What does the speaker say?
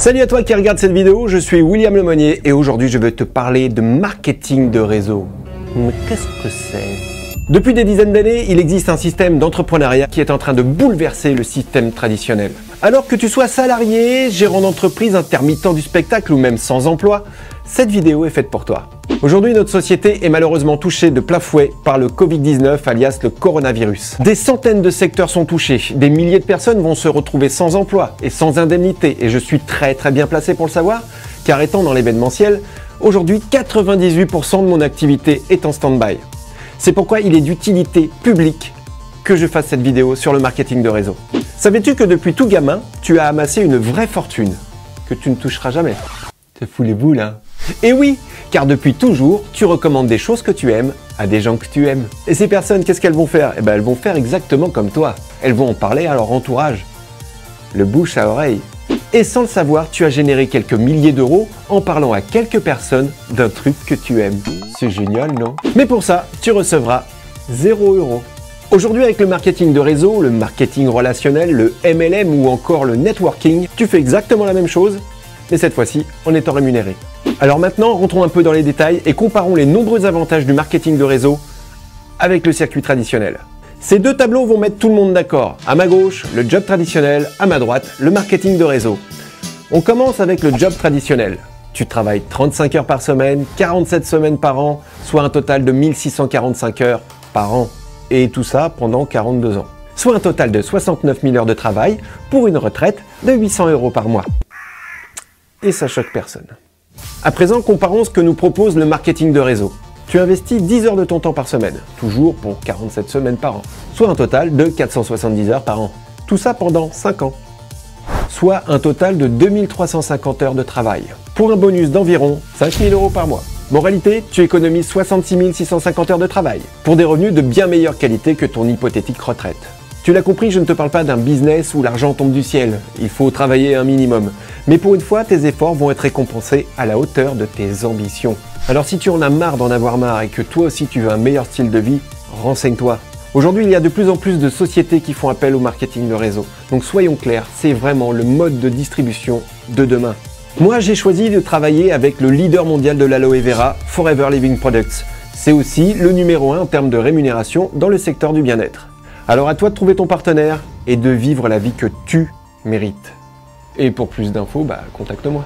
Salut à toi qui regarde cette vidéo, je suis William Lemonnier et aujourd'hui je vais te parler de marketing de réseau. Mais qu'est-ce que c'est? Depuis des dizaines d'années, il existe un système d'entrepreneuriat qui est en train de bouleverser le système traditionnel. Alors que tu sois salarié, gérant d'entreprise, intermittent du spectacle ou même sans emploi, cette vidéo est faite pour toi. Aujourd'hui, notre société est malheureusement touchée de plein fouet par le Covid-19, alias le coronavirus. Des centaines de secteurs sont touchés, des milliers de personnes vont se retrouver sans emploi et sans indemnité, et je suis très bien placé pour le savoir, car étant dans l'événementiel, aujourd'hui 98% de mon activité est en stand-by. C'est pourquoi il est d'utilité publique que je fasse cette vidéo sur le marketing de réseau. Savais-tu que depuis tout gamin, tu as amassé une vraie fortune que tu ne toucheras jamais? Te fous les boules, hein? Et oui, car depuis toujours, tu recommandes des choses que tu aimes à des gens que tu aimes. Et ces personnes, qu'est-ce qu'elles vont faire? Eh bien, elles vont faire exactement comme toi. Elles vont en parler à leur entourage. Le bouche à oreille. Et sans le savoir, tu as généré quelques milliers d'euros en parlant à quelques personnes d'un truc que tu aimes. C'est génial, non? Mais pour ça, tu recevras 0 €. Aujourd'hui, avec le marketing de réseau, le marketing relationnel, le MLM ou encore le networking, tu fais exactement la même chose, mais cette fois-ci en étant rémunéré. Alors maintenant, rentrons un peu dans les détails et comparons les nombreux avantages du marketing de réseau avec le circuit traditionnel. Ces deux tableaux vont mettre tout le monde d'accord. À ma gauche, le job traditionnel, à ma droite, le marketing de réseau. On commence avec le job traditionnel. Tu travailles 35 heures par semaine, 47 semaines par an, soit un total de 1645 heures par an. Et tout ça pendant 42 ans. Soit un total de 69 000 heures de travail pour une retraite de 800 € par mois. Et ça choque personne. À présent, comparons ce que nous propose le marketing de réseau. Tu investis 10 heures de ton temps par semaine, toujours pour 47 semaines par an, soit un total de 470 heures par an. Tout ça pendant 5 ans. Soit un total de 2350 heures de travail, pour un bonus d'environ 5 000 € par mois. Moralité, tu économises 66 650 heures de travail, pour des revenus de bien meilleure qualité que ton hypothétique retraite. Tu l'as compris, je ne te parle pas d'un business où l'argent tombe du ciel, il faut travailler un minimum. Mais pour une fois, tes efforts vont être récompensés à la hauteur de tes ambitions. Alors si tu en as marre d'en avoir marre et que toi aussi tu veux un meilleur style de vie, renseigne-toi. Aujourd'hui, il y a de plus en plus de sociétés qui font appel au marketing de réseau. Donc soyons clairs, c'est vraiment le mode de distribution de demain. Moi, j'ai choisi de travailler avec le leader mondial de l'aloe vera, Forever Living Products. C'est aussi le numéro 1 en termes de rémunération dans le secteur du bien-être. Alors à toi de trouver ton partenaire et de vivre la vie que tu mérites. Et pour plus d'infos, contacte-moi.